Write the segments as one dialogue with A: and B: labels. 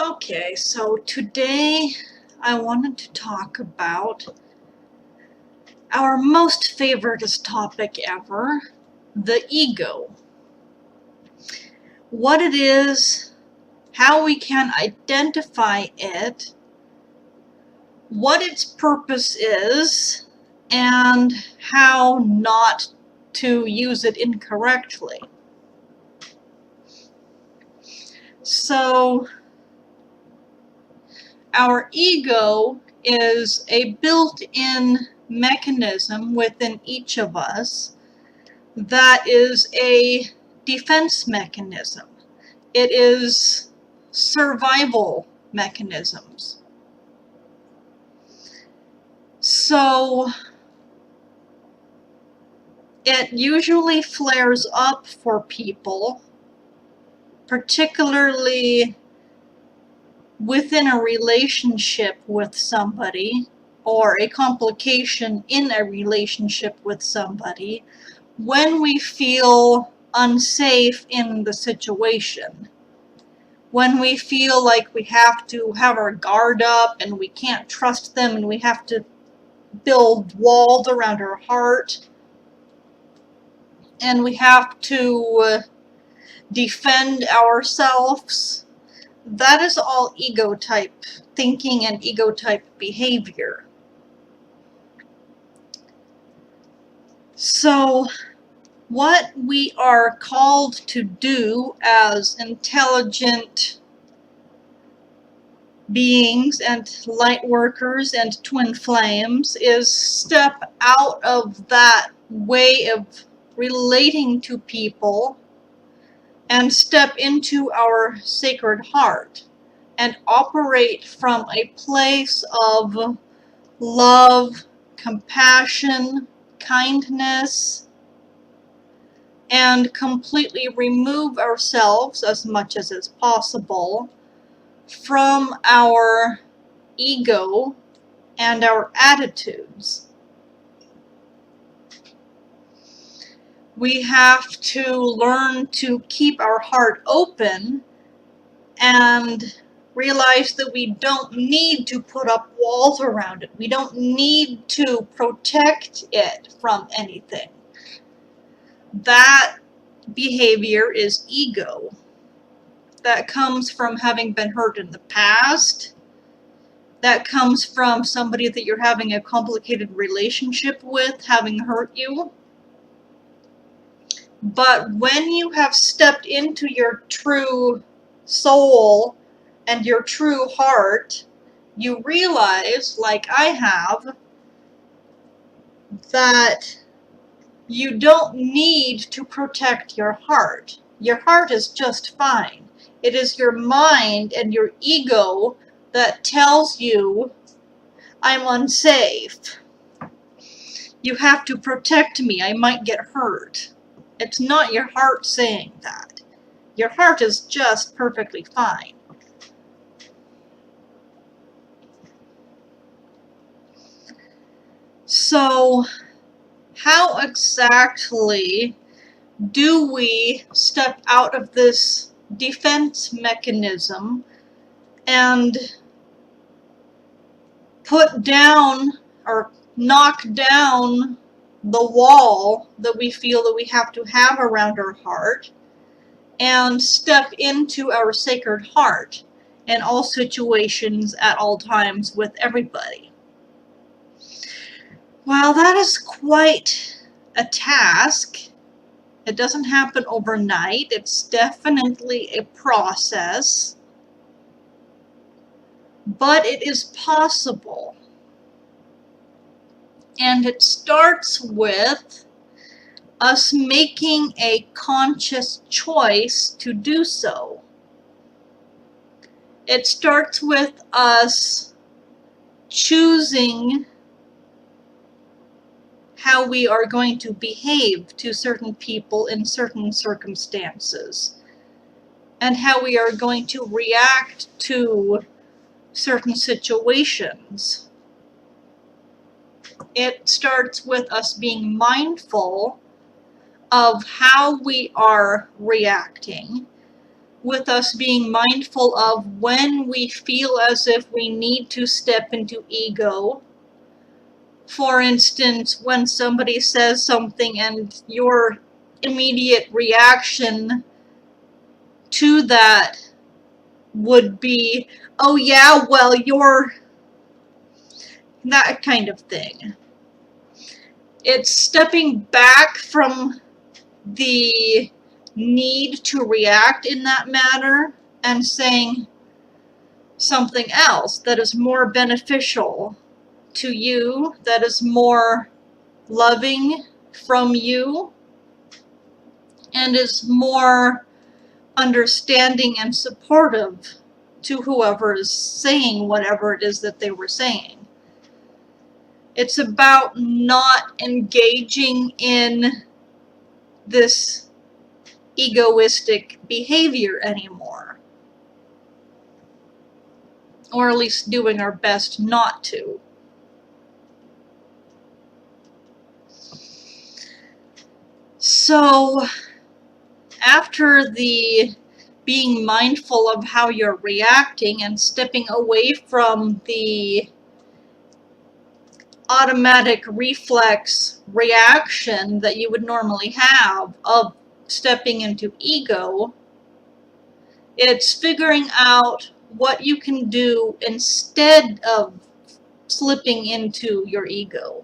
A: Okay, so today I wanted to talk about our most favoriteest topic ever, the ego. What it is, how we can identify it, what its purpose is, and how not to use it incorrectly. So, our ego is a built-in mechanism within each of us that is a defense mechanism. It is survival mechanisms. So it usually flares up for people, particularly within a relationship with somebody or a complication in a relationship with somebody, when we feel unsafe in the situation, when we feel like we have to have our guard up and we can't trust them and we have to build walls around our heart and we have to defend ourselves, that is all ego type thinking and ego type behavior. So what we are called to do as intelligent beings and light workers and twin flames is step out of that way of relating to people and step into our sacred heart and operate from a place of love, compassion, kindness, and completely remove ourselves as much as is possible from our ego and our attitudes. We have to learn to keep our heart open and realize that we don't need to put up walls around it. We don't need to protect it from anything. That behavior is ego. That comes from having been hurt in the past. That comes from somebody that you're having a complicated relationship with having hurt you. But when you have stepped into your true soul and your true heart, you realize, like I have, that you don't need to protect your heart. Your heart is just fine. It is your mind and your ego that tells you, I'm unsafe. You have to protect me. I might get hurt. It's not your heart saying that. Your heart is just perfectly fine. So, how exactly do we step out of this defense mechanism and put down or knock down the wall that we feel that we have to have around our heart and step into our sacred heart in all situations at all times with everybody? Well, that is quite a task. It doesn't happen overnight. It's definitely a process, but it is possible. And it starts with us making a conscious choice to do so. It starts with us choosing how we are going to behave to certain people in certain circumstances, and how we are going to react to certain situations. It starts with us being mindful of how we are reacting with us being mindful of when we feel as if we need to step into ego. For instance, when somebody says something and your immediate reaction to that would be, oh yeah, well, you're that kind of thing. It's stepping back from the need to react in that manner and saying something else that is more beneficial to you, that is more loving from you, and is more understanding and supportive to whoever is saying whatever it is that they were saying. It's about not engaging in this egoistic behavior anymore. Or at least doing our best not to. So, after the being mindful of how you're reacting and stepping away from the automatic reflex reaction that you would normally have of stepping into ego, it's figuring out what you can do instead of slipping into your ego.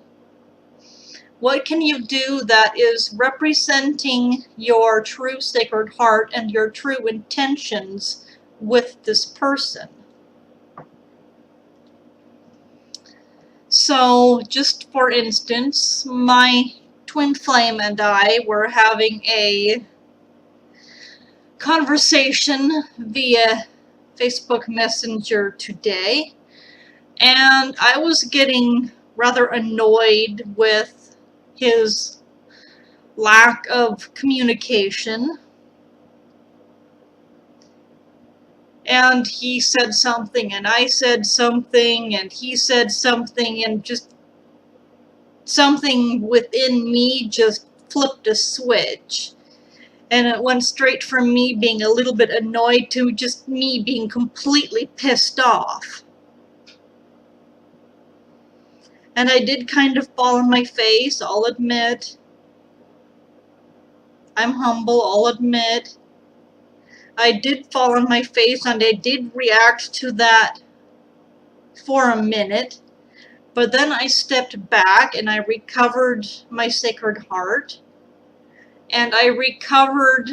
A: What can you do that is representing your true sacred heart and your true intentions with this person? So, just for instance, my twin flame and I were having a conversation via Facebook Messenger today, and I was getting rather annoyed with his lack of communication. And he said something, and I said something, and he said something, and just something within me just flipped a switch. And it went straight from me being a little bit annoyed to just me being completely pissed off. And I did kind of fall on my face, I'll admit. I'm humble, I'll admit. I did fall on my face and I did react to that for a minute. But then I stepped back and I recovered my sacred heart. And I recovered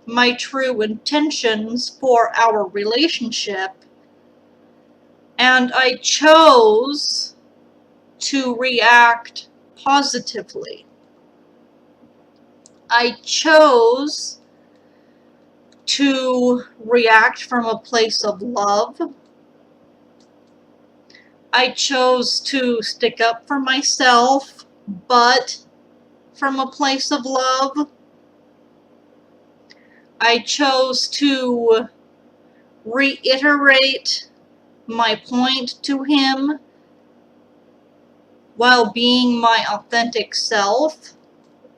A: my true intentions for our relationship. And I chose to react positively. I chose to react from a place of love. I chose to stick up for myself, but from a place of love. I chose to reiterate my point to him while being my authentic self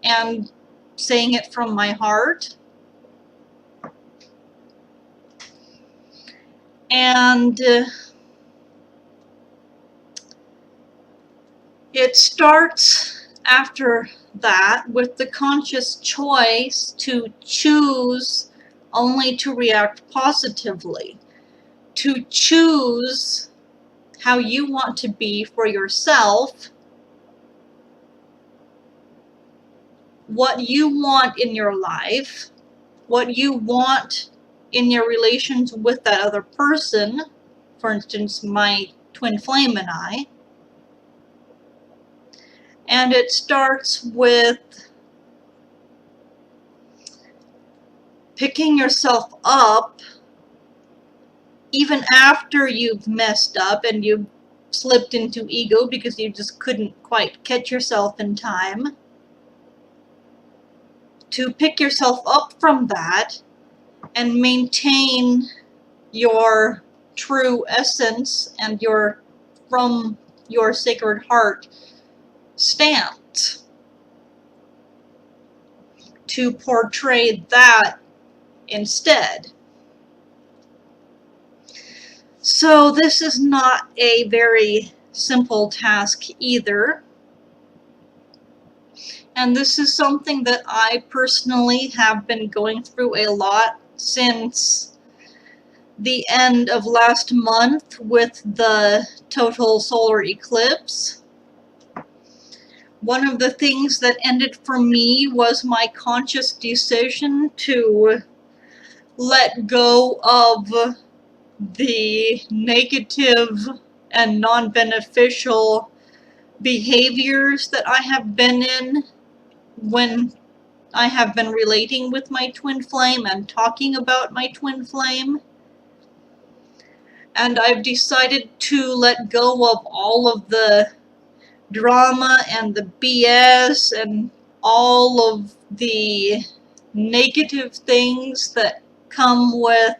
A: and saying it from my heart. And it starts after that with the conscious choice to choose only to react positively, to choose how you want to be for yourself, what you want in your life, what you want in your relations with that other person, for instance, my twin flame and I. And it starts with picking yourself up even after you've messed up and you've slipped into ego because you just couldn't quite catch yourself in time. To pick yourself up from that and maintain your true essence and your from your sacred heart stance. To portray that instead. So this is not a very simple task either. And this is something that I personally have been going through a lot since the end of last month with the total solar eclipse. One of the things that ended for me was my conscious decision to let go of the negative and non-beneficial behaviors that I have been in when I have been relating with my twin flame and talking about my twin flame. And I've decided to let go of all of the drama and the BS and all of the negative things that come with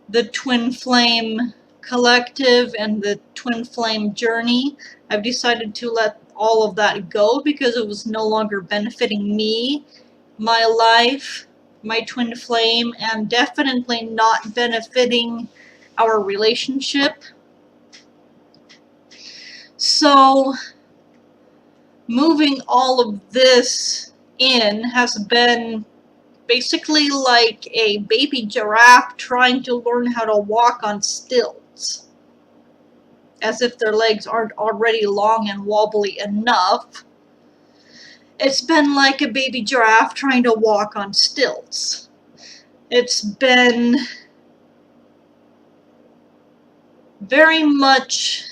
A: the twin flame collective and the twin flame journey. I've decided to let all of that go because it was no longer benefiting me, my life, my twin flame, and definitely not benefiting our relationship. So moving all of this in has been basically like a baby giraffe trying to learn how to walk on stilts, as if their legs aren't already long and wobbly enough. It's been like a baby giraffe trying to walk on stilts. It's been very much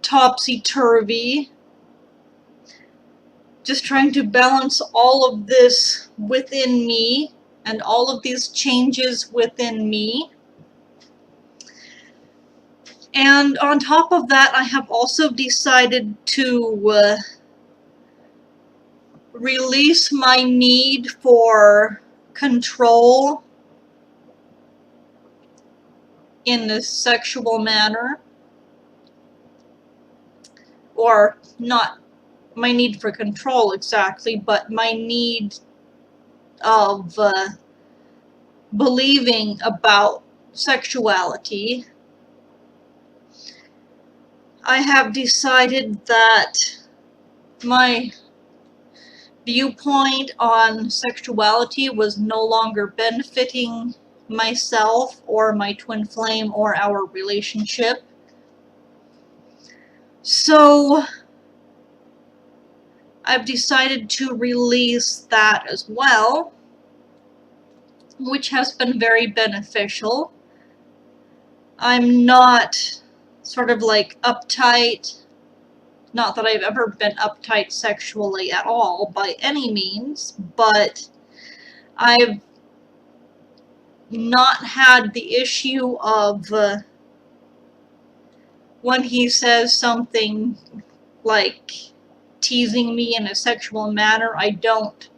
A: topsy-turvy, just trying to balance all of this within me and all of these changes within me. And on top of that, I have also decided to release my need for control in a sexual manner, or not my need for control exactly, but my need of believing about sexuality. I have decided that my viewpoint on sexuality was no longer benefiting myself or my twin flame or our relationship. So I've decided to release that as well, which has been very beneficial. I'm not sort of like uptight. Not that I've ever been uptight sexually at all by any means, but I've not had the issue of when he says something like teasing me in a sexual manner, I don't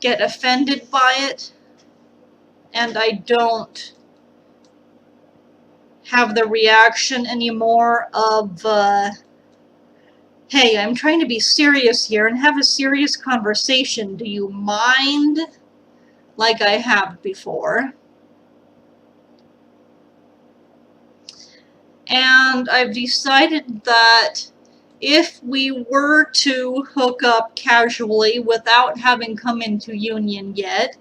A: get offended by it, and I don't have the reaction anymore of hey, I'm trying to be serious here and have a serious conversation. Do you mind? Like I have before. And I've decided that if we were to hook up casually without having come into union yet,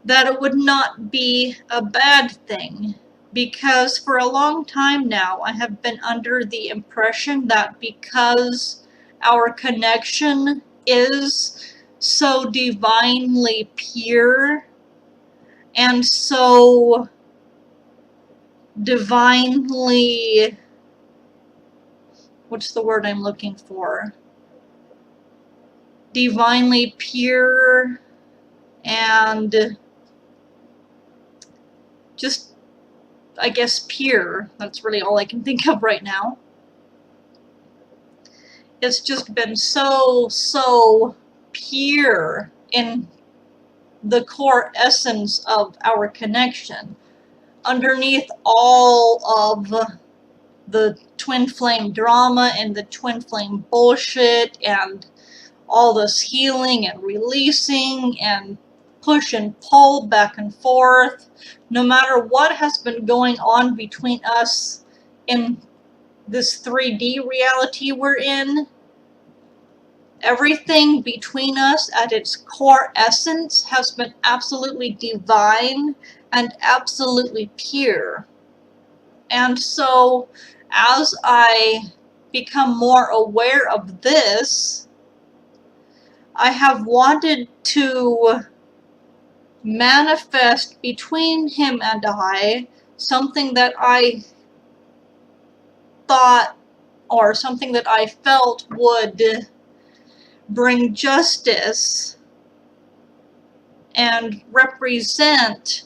A: that it would not be a bad thing. Because for a long time now, I have been under the impression that because our connection is so divinely pure and so divinely, what's the word I'm looking for? Divinely pure and just, I guess, pure. That's really all I can think of right now. It's just been so pure in the core essence of our connection. Underneath all of the twin flame drama and the twin flame bullshit and all this healing and releasing and push and pull back and forth. No matter what has been going on between us in this 3D reality we're in, everything between us at its core essence has been absolutely divine and absolutely pure. And so as I become more aware of this, I have wanted to manifest between him and I something that I thought, or something that I felt would bring justice and represent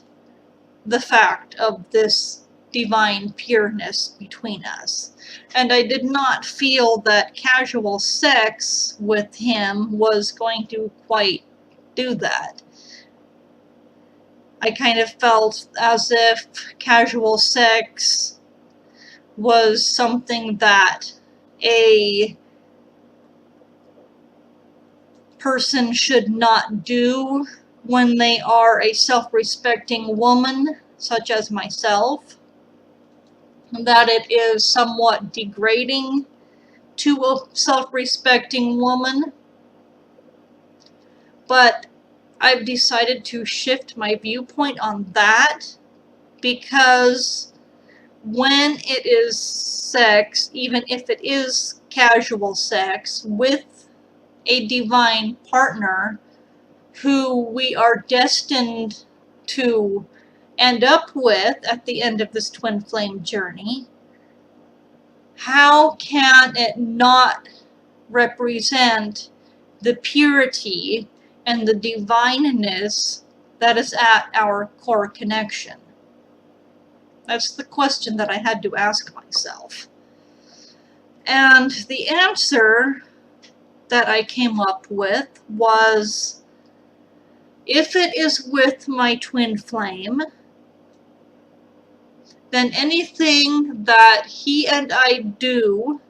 A: the fact of this divine pureness between us. And I did not feel that casual sex with him was going to quite do that. I kind of felt as if casual sex was something that a person should not do when they are a self-respecting woman, such as myself. That it is somewhat degrading to a self-respecting woman. But I've decided to shift my viewpoint on that, because when it is sex, even if it is casual sex with a divine partner who we are destined to end up with at the end of this twin flame journey, how can it not represent the purity and the divineness that is at our core connection? That's the question that I had to ask myself. And the answer that I came up with was, if it is with my twin flame, then anything that he and I do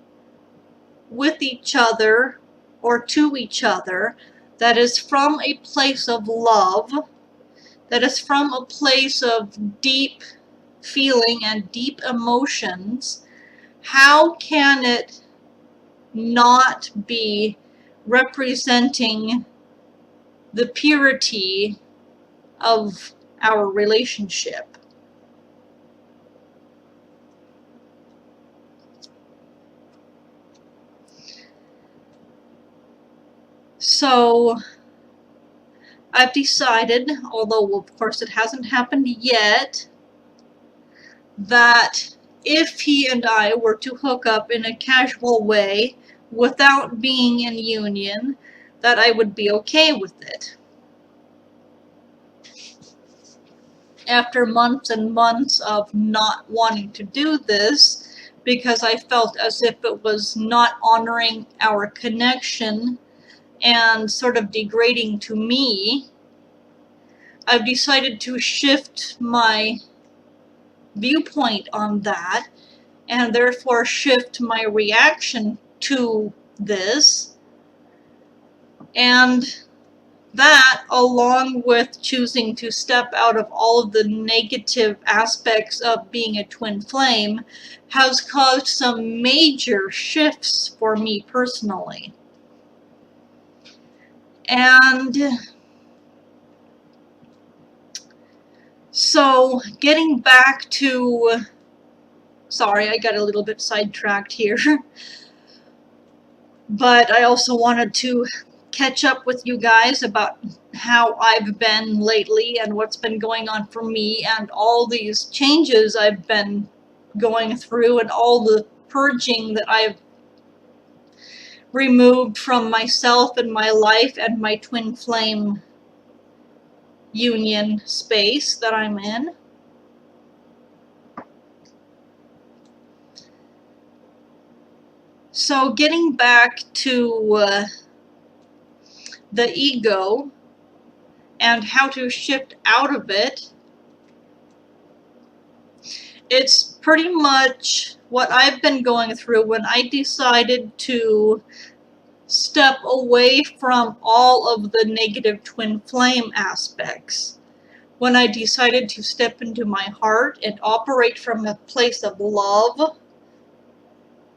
A: with each other or to each other that is from a place of love, that is from a place of deep feeling and deep emotions, how can it not be representing the purity of our relationship? So I've decided, although of course it hasn't happened yet, that if he and I were to hook up in a casual way without being in union, that I would be okay with it. After months and months of not wanting to do this, because I felt as if it was not honoring our connection and sort of degrading to me, I've decided to shift my viewpoint on that, and therefore shift my reaction to this. And that, along with choosing to step out of all of the negative aspects of being a twin flame, has caused some major shifts for me personally. And so, getting back to, sorry, I got a little bit sidetracked here, but I also wanted to catch up with you guys about how I've been lately and what's been going on for me and all these changes I've been going through and all the purging that I've removed from myself and my life and my twin flame union space that I'm in. So getting back to the ego and how to shift out of it, it's pretty much what I've been going through when I decided to step away from all of the negative twin flame aspects. When I decided to step into my heart and operate from a place of love,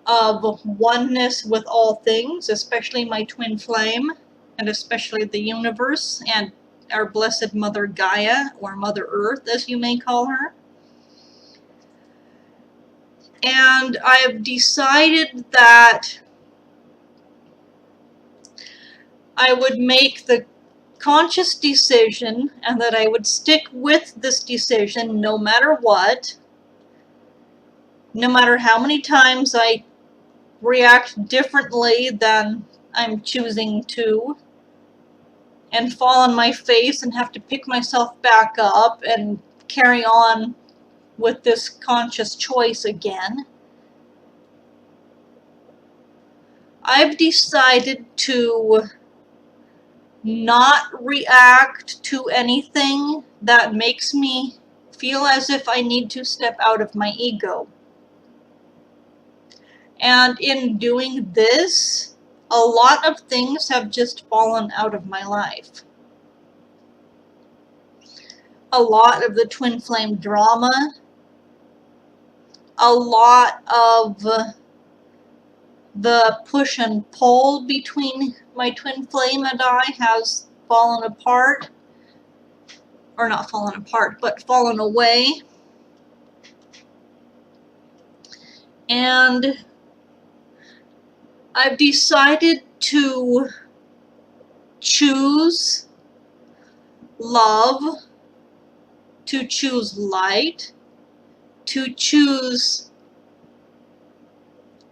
A: of oneness with all things, especially my twin flame, and especially the universe, and our blessed Mother Gaia, or Mother Earth, as you may call her. And I have decided that I would make the conscious decision, and that I would stick with this decision no matter what, no matter how many times I react differently than I'm choosing to, and fall on my face and have to pick myself back up and carry on with this conscious choice again. I've decided to not react to anything that makes me feel as if I need to step out of my ego. And in doing this, a lot of things have just fallen out of my life. A lot of the twin flame drama, a lot of the push and pull between my twin flame and I has fallen apart. Or not fallen apart, but fallen away. And I've decided to choose love, to choose light, to choose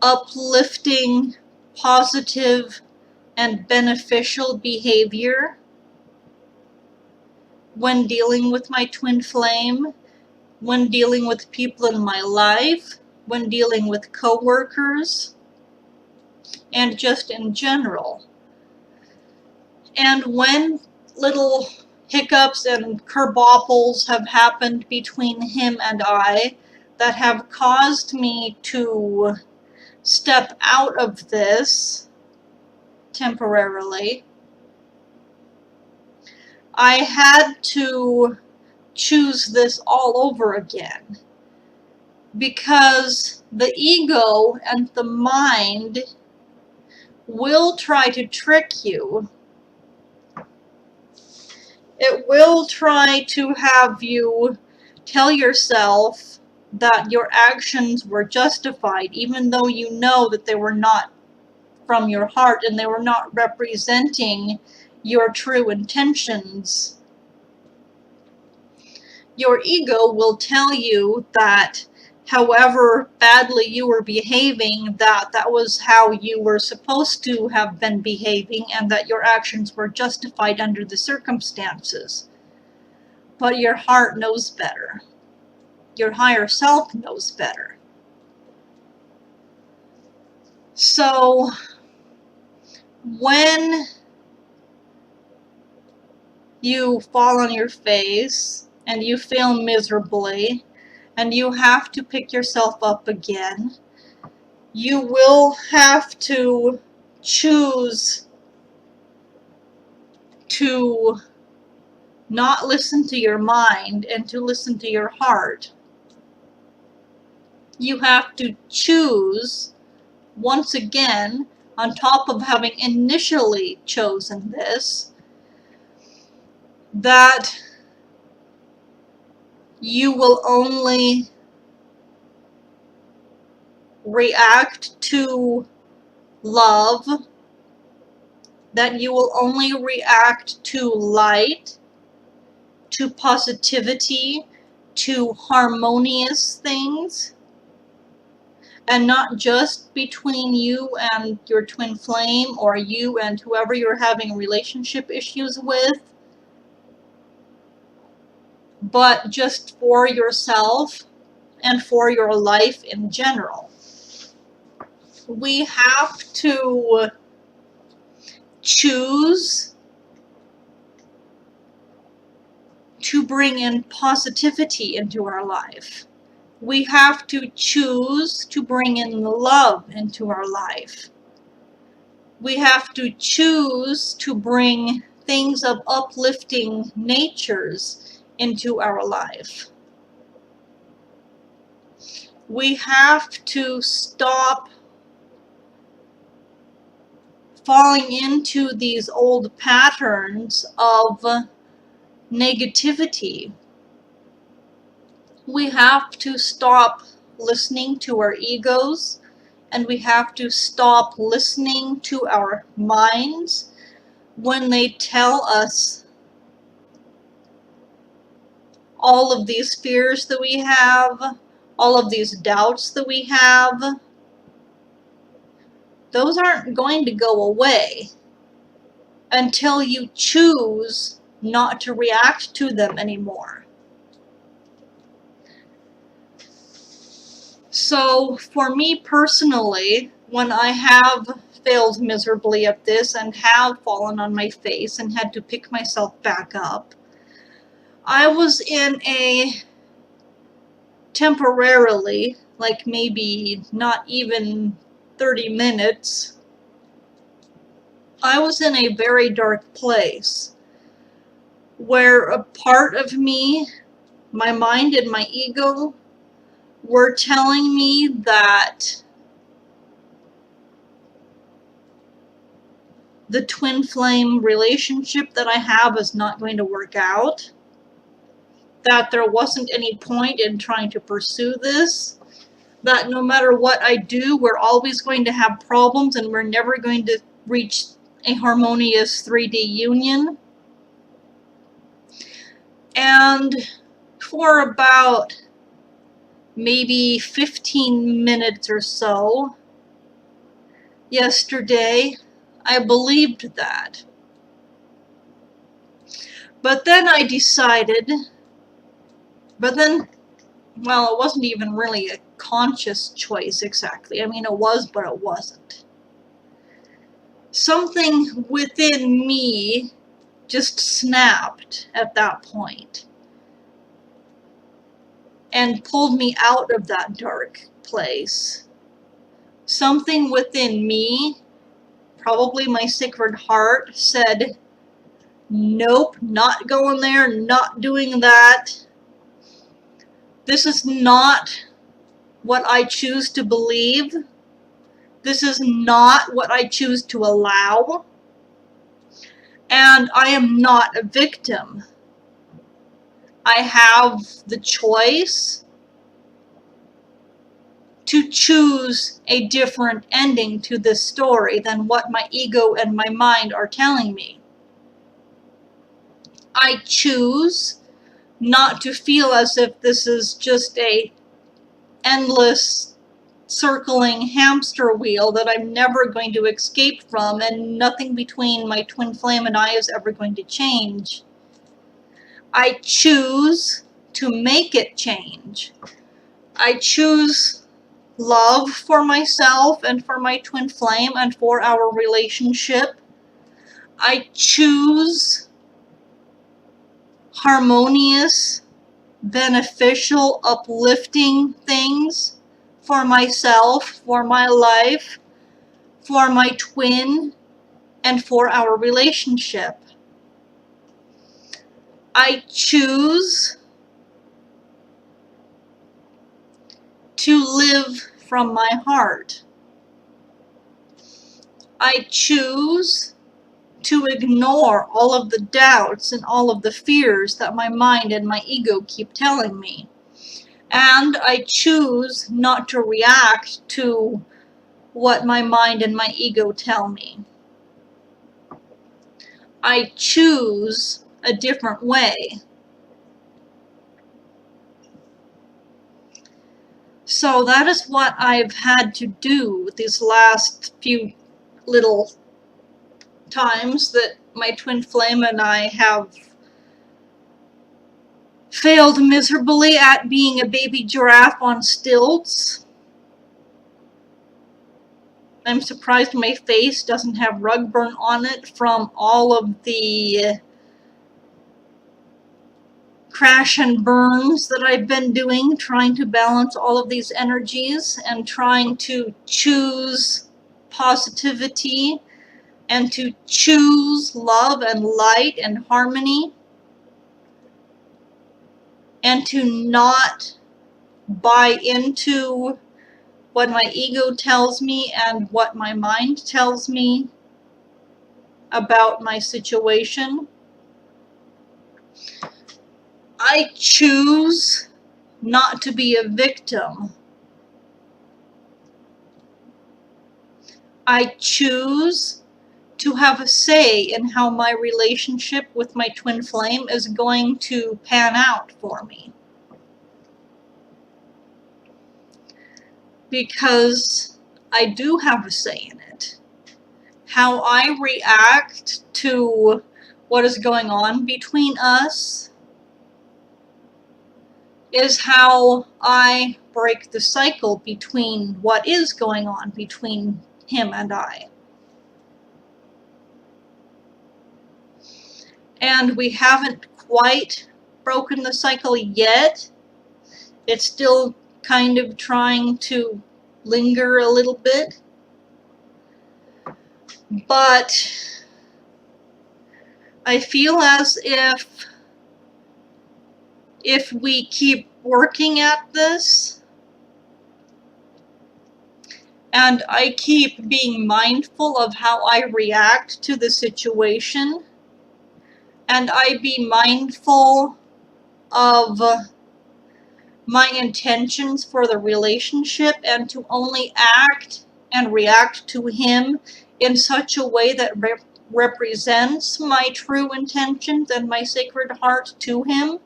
A: uplifting, positive, and beneficial behavior when dealing with my twin flame, when dealing with people in my life, when dealing with coworkers, and just in general. And when little hiccups and kerbopples have happened between him and I that have caused me to step out of this temporarily, I had to choose this all over again, because the ego and the mind will try to trick you. It will try to have you tell yourself that your actions were justified, even though you know that they were not from your heart and they were not representing your true intentions. Your ego will tell you that however badly you were behaving, that was how you were supposed to have been behaving, and that your actions were justified under the circumstances. But your heart knows better. Your higher self knows better. So when you fall on your face and you fail miserably and you have to pick yourself up again, you will have to choose to not listen to your mind and to listen to your heart. You have to choose, once again, on top of having initially chosen this, that you will only react to love, that you will only react to light, to positivity, to harmonious things, and not just between you and your twin flame, or you and whoever you're having relationship issues with, but just for yourself and for your life in general. We have to choose to bring in positivity into our life. We have to choose to bring in love into our life. We have to choose to bring things of uplifting natures into our life. We have to stop falling into these old patterns of negativity. We have to stop listening to our egos, and we have to stop listening to our minds when they tell us all of these fears that we have, all of these doubts that we have. Those aren't going to go away until you choose not to react to them anymore. So for me personally, when I have failed miserably at this and have fallen on my face and had to pick myself back up, I was in a temporarily, like maybe not even 30 minutes, I was in a very dark place where a part of me, my mind and my ego, were telling me that the twin flame relationship that I have is not going to work out, that there wasn't any point in trying to pursue this, that no matter what I do, we're always going to have problems and we're never going to reach a harmonious 3D union. And for about maybe 15 minutes or so yesterday, I believed that. But then I decided, well, it wasn't even really a conscious choice exactly. I mean, it was, but it wasn't. Something within me just snapped at that point and pulled me out of that dark place. Something within me, probably my sacred heart, said, nope, not going there, not doing that. This is not what I choose to believe. This is not what I choose to allow. And I am not a victim. I have the choice to choose a different ending to this story than what my ego and my mind are telling me. I choose not to feel as if this is just a endless circling hamster wheel that I'm never going to escape from, and nothing between my twin flame and I is ever going to change. I choose to make it change. I choose love for myself and for my twin flame and for our relationship. I choose harmonious, beneficial, uplifting things for myself, for my life, for my twin, and for our relationship. I choose to live from my heart. I choose to ignore all of the doubts and all of the fears that my mind and my ego keep telling me. And I choose not to react to what my mind and my ego tell me. I choose a different way. So that is what I've had to do with these last few little times that my twin flame and I have failed miserably at being a baby giraffe on stilts. I'm surprised my face doesn't have rug burn on it from all of the crash and burns that I've been doing, trying to balance all of these energies and trying to choose positivity and to choose love and light and harmony, and to not buy into what my ego tells me and what my mind tells me about my situation. I choose not to be a victim. I choose to have a say in how my relationship with my twin flame is going to pan out for me. Because I do have a say in it. How I react to what is going on between us is how I break the cycle between what is going on between him and I. And we haven't quite broken the cycle yet. It's still kind of trying to linger a little bit. But I feel as if we keep working at this, and I keep being mindful of how I react to the situation, and I be mindful of my intentions for the relationship, and to only act and react to him in such a way that represents my true intentions and my sacred heart to him,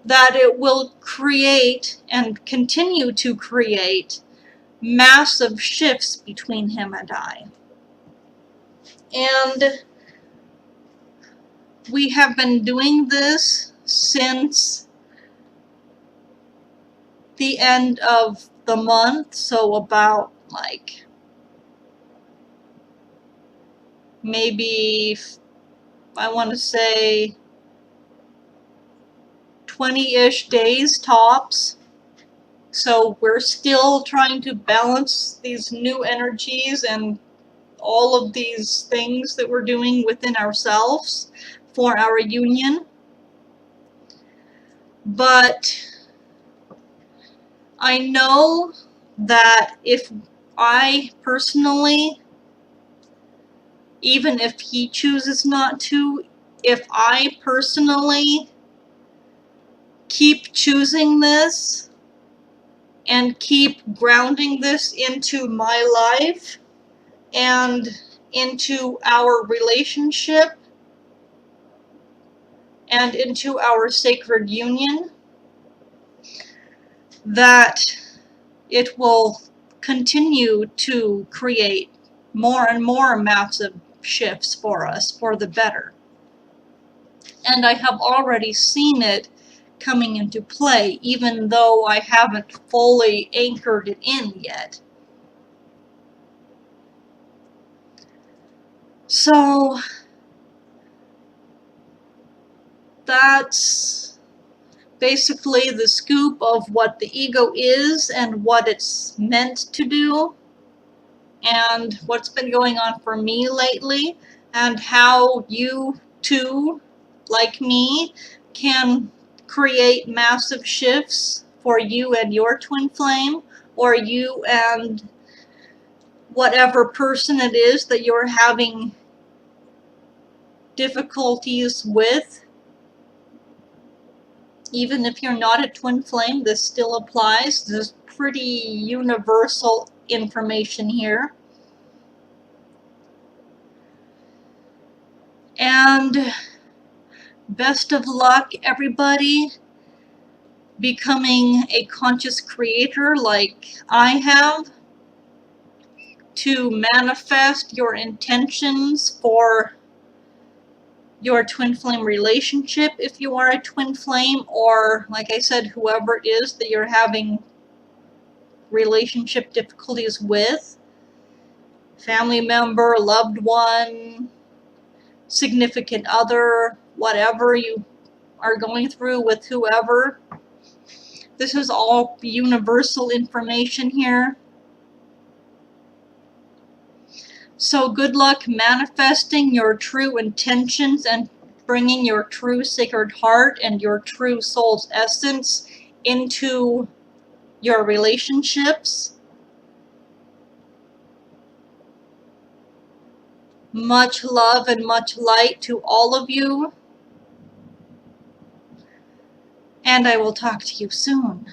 A: that it will create and continue to create massive shifts between him and I. And we have been doing this since the end of the month, so about maybe, I want to say 20-ish days tops. So we're still trying to balance these new energies and all of these things that we're doing within ourselves for our union. But I know that if I personally, even if he chooses not to, if I personally keep choosing this and keep grounding this into my life and into our relationship and into our sacred union, that it will continue to create more and more massive shifts for us for the better. And I have already seen it coming into play, even though I haven't fully anchored it in yet. So that's basically the scoop of what the ego is and what it's meant to do, and what's been going on for me lately, and how you too, like me, can create massive shifts for you and your twin flame, or you and whatever person it is that you're having difficulties with. Even if you're not a twin flame, this still applies. There's pretty universal information here. And best of luck, everybody, becoming a conscious creator like I have, to manifest your intentions for your twin flame relationship if you are a twin flame, or like I said, whoever it is that you're having relationship difficulties with, family member, loved one, significant other, whatever you are going through with whoever. This is all universal information here. So good luck manifesting your true intentions and bringing your true sacred heart and your true soul's essence into your relationships. Much love and much light to all of you. And I will talk to you soon.